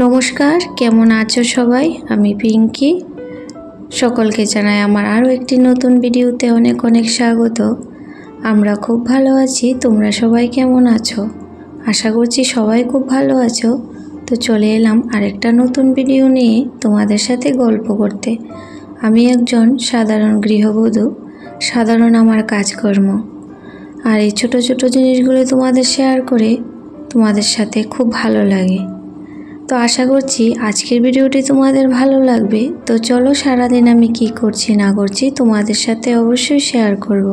নমস্কার, কেমন আছো সবাই? আমি পিঙ্কি। সকলকে জানাই আমার আরও একটি নতুন ভিডিওতে অনেক অনেক স্বাগত। আমরা খুব ভালো আছি, তোমরা সবাই কেমন আছো? আশা করছি সবাই খুব ভালো আছো। তো চলে এলাম আরেকটা নতুন ভিডিও নিয়ে তোমাদের সাথে গল্প করতে। আমি একজন সাধারণ গৃহবধূ, সাধারণ আমার কাজকর্ম, আর এই ছোট ছোট জিনিসগুলো তোমাদের শেয়ার করে তোমাদের সাথে খুব ভালো লাগে। তো আশা করছি আজকের ভিডিওটি তোমাদের ভালো লাগবে। তো চলো সারাদিন আমি কি করছি না করছি তোমাদের সাথে অবশ্যই শেয়ার করব।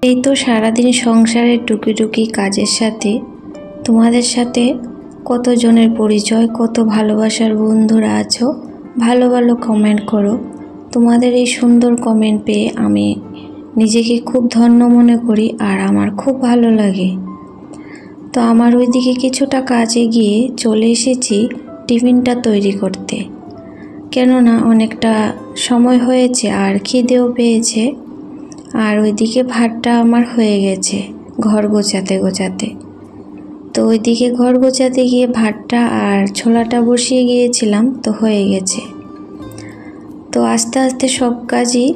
এই তো সারাদিন সংসারের টুকি কাজের সাথে তোমাদের সাথে কতজনের পরিচয়, কত ভালোবাসার বন্ধুরা আছো, ভালো ভালো কমেন্ট করো। তোমাদের এই সুন্দর কমেন্ট পেয়ে আমি নিজেকে খুব ধন্য মনে করি আর আমার খুব ভালো লাগে। তো আমার ওইদিকে কিছুটা কাজে গিয়ে চলে এসেছি টিফিনটা তৈরি করতে, কেননা অনেকটা সময় হয়েছে আর খিদেও পেয়েছে। আর ওইদিকে ভাতটা আমার হয়ে গেছে ঘর গোছাতে গোছাতে। তো ওইদিকে ঘর গোছাতে গিয়ে ভাতটা আর ছোলাটা বসিয়ে গিয়েছিলাম, তো হয়ে গেছে। তো আস্তে আস্তে সব কাজই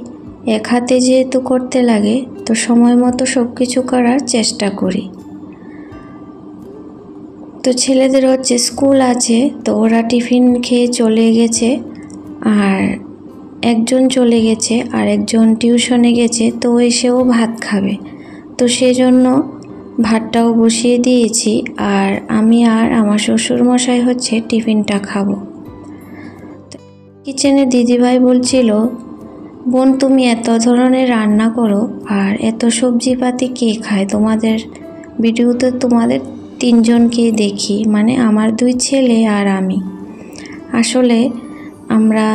এক হাতে যেহেতু করতে লাগে, তো সময় মতো সব কিছু করার চেষ্টা করি। তো ছেলেদের হচ্ছে স্কুল আছে, তো ওরা টিফিন খেয়ে চলে গেছে, আর একজন চলে গেছে আর একজন টিউশনে গেছে, তো এসেও ভাত খাবে। তো সেজন্য ভাতটাও বসিয়ে দিয়েছি, আর আমি আর আমার শ্বশুরমশাই হচ্ছে টিফিনটা খাবো। কিচেনে দিদিভাই বলছিল, বোন তুমি এত ধরনের রান্না করো আর এত সবজিপাতি কে খায়? তোমাদের ভিডিওতে তোমাদের তিনজনকে দেখি, মানে আমার দুই ছেলে আর আমি। আসলে আমরা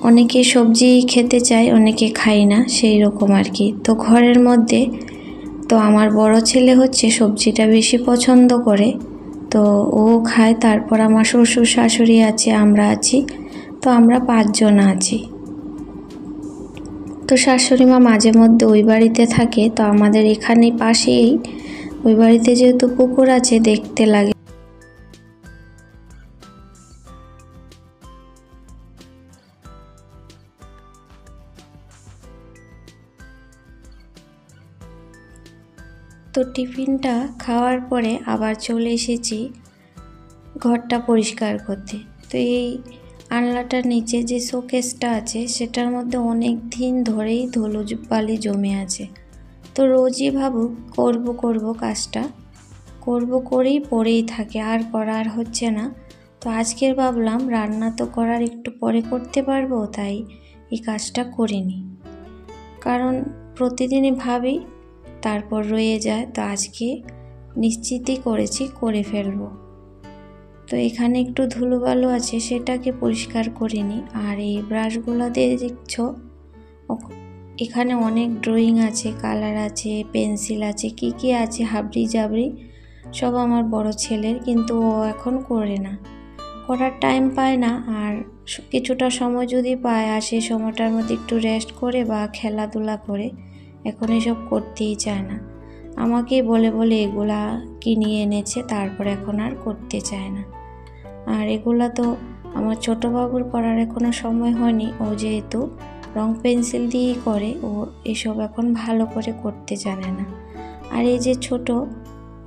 অনেকে সবজি খেতে চাই, অনেকে খাই না, সেই রকম আর কি। তো ঘরের মধ্যে তো আমার বড় ছেলে হচ্ছে সবজিটা বেশি পছন্দ করে, তো ও খায়। তারপর আমার শ্বশুর শাশুড়ি আছে, আমরা আছি, তো আমরা 5 জন আছি। তো শাশুড়ি মা মাঝে মধ্যে ওই বাড়িতে থাকে, তো আমাদের এখানে পাশেই ওই বাড়িতে যেহেতু পুকুর আছে, দেখতে লাগে। তো টিফিনটা খাওয়ার পরে আবার চলে এসেছি ঘরটা পরিষ্কার করতে। তো এই আনলাটার নিচে যে শোকেসটা আছে, সেটার মধ্যে অনেক দিন ধরেই ধুলো বালি জমে আছে। তো রোজই ভাবুক করব কাজটা, করেই পড়েই থাকে, আর করার হচ্ছে না। তো আজকের ভাবলাম রান্না তো করার একটু পরে করতে পারবো, তাই এই কাজটা করিনি। কারণ প্রতিদিনই ভাবি, তারপর রয়ে যায়। তো আজকে নিশ্চিতই করেছি, করে ফেলবো। তো এখানে একটু ধুলোবালু আছে, সেটাকে পরিষ্কার করিনি। আর এই ব্রাশগুলো দিয়ে দেখছো, এখানে অনেক ড্রয়িং আছে, কালার আছে, পেন্সিল আছে, কি আছে হাবড়ি জাবড়ি সব আমার বড় ছেলের, কিন্তু ও এখন করে না, করার টাইম পায় না। আর কিছুটা সময় যদি পায়, আর সেই সময়টার মধ্যে একটু রেস্ট করে বা খেলাধুলা করে, এখন এসব করতেই চায় না। আমাকেই বলে বলে এগুলা কিনিয়ে এনেছে, তারপর এখন আর করতে চায় না। আর এগুলা তো আমার ছোটো বাবুর করার এখনও সময় হয়নি, ও যেহেতু রং পেন্সিল দিয়েই করে, ও এসব এখন ভালো করে করতে জানে না। আর এই যে ছোট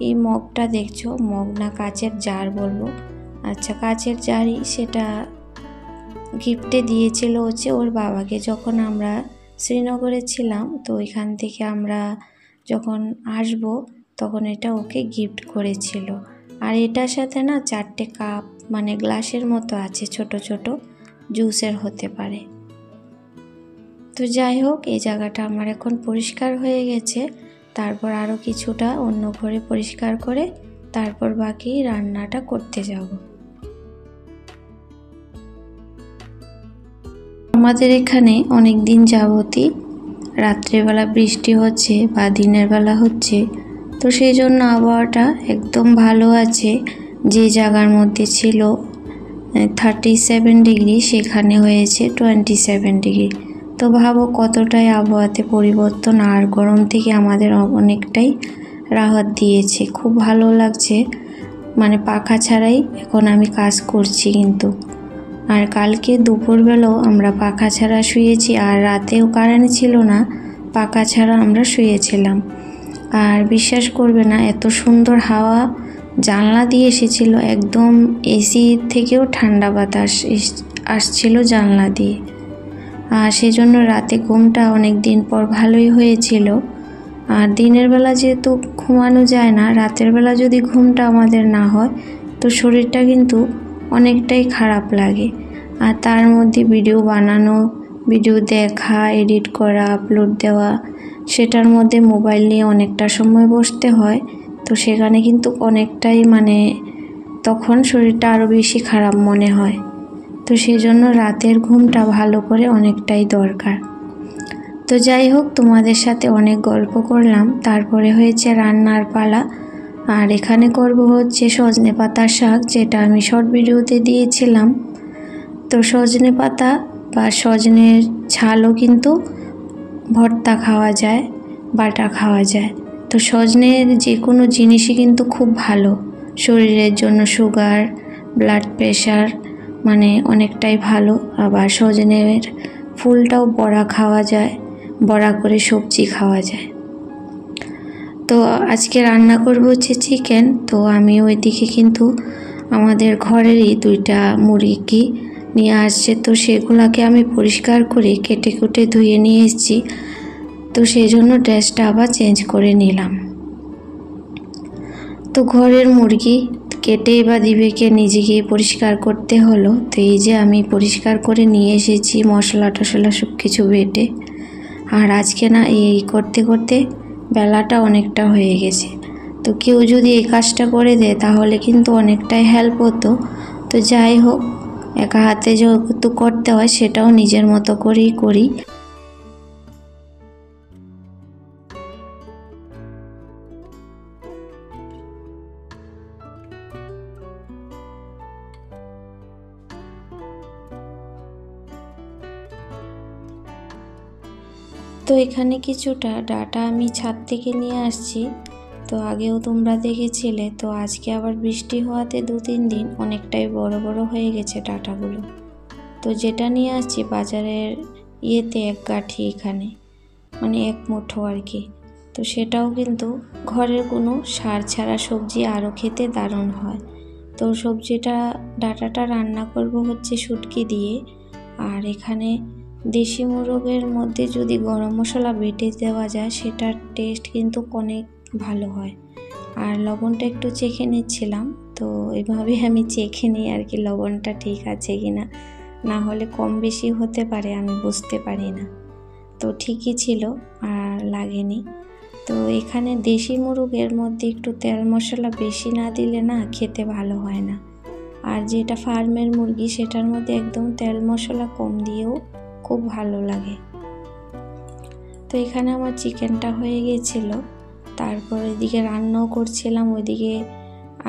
এই মগটা দেখছো, মগ না কাচের জার বলবো, আচ্ছা কাচের জারই, সেটা গিফটে দিয়েছিল হচ্ছে ওর বাবাকে যখন আমরা শ্রীনগরে ছিলাম। তো ওইখান থেকে আমরা যখন আসবো, তখন এটা ওকে গিফট করেছিল। আর এটার সাথে না 4টে কাপ, মানে গ্লাসের মতো আছে, ছোট ছোট, জুসের হতে পারে। তো যাই হোক, এই জায়গাটা আমার এখন পরিষ্কার হয়ে গেছে। তারপর আরও কিছুটা অন্য ঘরে পরিষ্কার করে তারপর বাকি রান্নাটা করতে যাব। আমাদের এখানে অনেক দিন যাবতই রাত্রেবেলা বৃষ্টি হচ্ছে বা দিনের বেলা হচ্ছে, তো সেই জন্য আবহাওয়াটা একদম ভালো আছে। যে জায়গার মধ্যে ছিল 37 ডিগ্রি, সেখানে হয়েছে 27 ডিগ্রি। তো ভাবো কতটাই আবহাওয়াতে পরিবর্তন, আর গরম থেকে আমাদের অনেকটাই রাহত দিয়েছে। খুব ভালো লাগছে, মানে পাখা ছাড়াই এখন আমি কাজ করছি কিন্তু। আর কালকে দুপুরবেলাও আমরা পাখা ছাড়া শুয়েছি, আর রাতেও কারেন্ট ছিল না, পাখা ছাড়া আমরা শুয়েছিলাম। আর বিশ্বাস করবে না, এত সুন্দর হাওয়া জানলা দিয়ে এসেছিল, একদম এসি থেকেও ঠান্ডা বাতাস আসছিল জানলা দিয়ে। আর সেজন্য রাতে ঘুমটা অনেক দিন পর ভালোই হয়েছিল। আর দিনের বেলা যেহেতু ঘুমানো যায় না, রাতের বেলা যদি ঘুমটা আমাদের না হয় তো শরীরটা কিন্তু অনেকটাই খারাপ লাগে। আর তার মধ্যে ভিডিও বানানো, ভিডিও দেখা, এডিট করা, আপলোড দেওয়া, সেটার মধ্যে মোবাইল নিয়ে অনেকটা সময় বসতে হয়। তো সেখানে কিন্তু অনেকটাই তখন শরীরটা আরও বেশি খারাপ মনে হয়। তো সেজন্য রাতের ঘুমটা ভালো করে অনেকটাই দরকার। তো যাই হোক, তোমাদের সাথে অনেক গল্প করলাম, তারপরে হয়েছে রান্নার পালা। আর এখানে করব হচ্ছে সজনে পাতার শাক, যেটা আমি শর্ট ভিডিওতে দিয়েছিলাম। তো সজনে পাতা বা সজনের ছালও কিন্তু ভর্তা খাওয়া যায়, বাটা খাওয়া যায়। তো সজনের যে কোনো জিনিসই কিন্তু খুব ভালো শরীরের জন্য, সুগার, ব্লাড প্রেশার অনেকটাই ভালো। আবার সজনের ফুলটাও বড়া খাওয়া যায়, বড়া করে সবজি খাওয়া যায়। তো আজকে রান্না করব হচ্ছে চিকেন। তো আমি ওইদিকে কিন্তু আমাদের ঘরেরই 2টা মুরগি নিয়ে আসছে, তো সেগুলোকে আমি পরিষ্কার করে কেটে কুটে ধুয়ে নিয়ে এসেছি। তো সেই জন্য ড্রেসটা আবার চেঞ্জ করে নিলাম। তো ঘরের মুরগি কেটে বা দিবে কে, নিজে গিয়ে পরিষ্কার করতে হলো। তো এই যে আমি পরিষ্কার করে নিয়ে এসেছি, মশলা টশলা সব কিছু বেটে। আর আজকে না এই করতে করতে বেলাটা অনেকটা হয়ে গেছে। তো কেউ যদি এই কাজটা করে দেয় তাহলে কিন্তু অনেকটাই হেল্প হতো। তো যাই হোক, একা হাতে যেহেতু করতে হয়, সেটাও নিজের মতো করেই করি। তো এখানে কিছুটা ডাটা আমি ছাদ থেকে নিয়ে আসছি। তো আগেও তোমরা দেখেছিলে। তো আজকে আবার বৃষ্টি হওয়াতে 2-3 দিন অনেকটাই বড় বড় হয়ে গেছে ডাটাগুলো। তো যেটা নিয়ে আসছি বাজারের ইয়েতে 1 গাঁঠি, এখানে 1 মুঠো আর কি। তো সেটাও কিন্তু ঘরের কোনো সার ছাড়া সবজি, আরও খেতে দারুণ হয়। তো ডাটাটা রান্না করব হচ্ছে শুটকি দিয়ে। আর এখানে দেশি মোরগের মধ্যে যদি গরম মশলা বেটে দেওয়া যায়, সেটার টেস্ট কিন্তু অনেক ভালো হয়। আর লবণটা একটু চেখে নিচ্ছিলাম। তো এইভাবেই আমি চেখে নিই আর কি, লবণটা ঠিক আছে কিনা, না হলে কম বেশি হতে পারে, আমি বুঝতে পারি না। তো ঠিকই ছিল, আর লাগেনি। তো এখানে দেশি মুরগের মধ্যে একটু তেল মশলা বেশি না দিলে না খেতে ভালো হয় না। আর যেটা ফার্মের মুরগি, সেটার মধ্যে একদম তেল মশলা কম দিয়েও খুব ভালো লাগে। তো এখানে আমার চিকেনটা হয়ে গিয়েছিল। তারপর এদিকে রান্নাও করছিলাম, ওইদিকে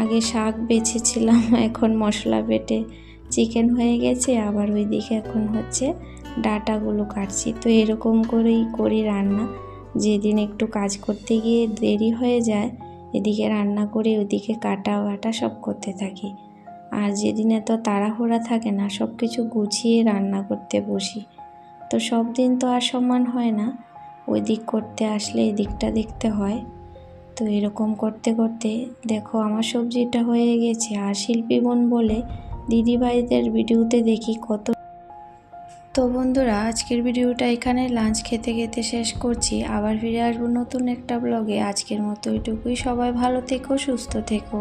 আগে শাক বেছেছিলাম, এখন মশলা বেটে চিকেন হয়ে গেছে। আবার ওইদিকে এখন হচ্ছে ডাটাগুলো কাটছি। তো এরকম করেই করি রান্না। যেদিন একটু কাজ করতে গিয়ে দেরি হয়ে যায়, এদিকে রান্না করে ওইদিকে কাটা বাটা সব করতে থাকি। আর যেদিন এত তাড়াহুড়া থাকে না, সব কিছু গুছিয়ে রান্না করতে বসি। তো সব দিন তো আর সমান হয় না, ওই দিক করতে আসলে এই দিকটা দেখতে হয়। তো এরকম করতে করতে দেখো আমার সবজিটা হয়ে গেছে। আর শিল্পী বোন বলে দিদিভাইদের ভিডিওতে দেখি কত। তো বন্ধুরা, আজকের ভিডিওটা এখানে লাঞ্চ খেতে খেতে শেষ করছি। আবার ফিরে আসবো নতুন একটা ব্লগে। আজকের মতো এটুকুই। সবাই ভালো থেকো, সুস্থ থেকো।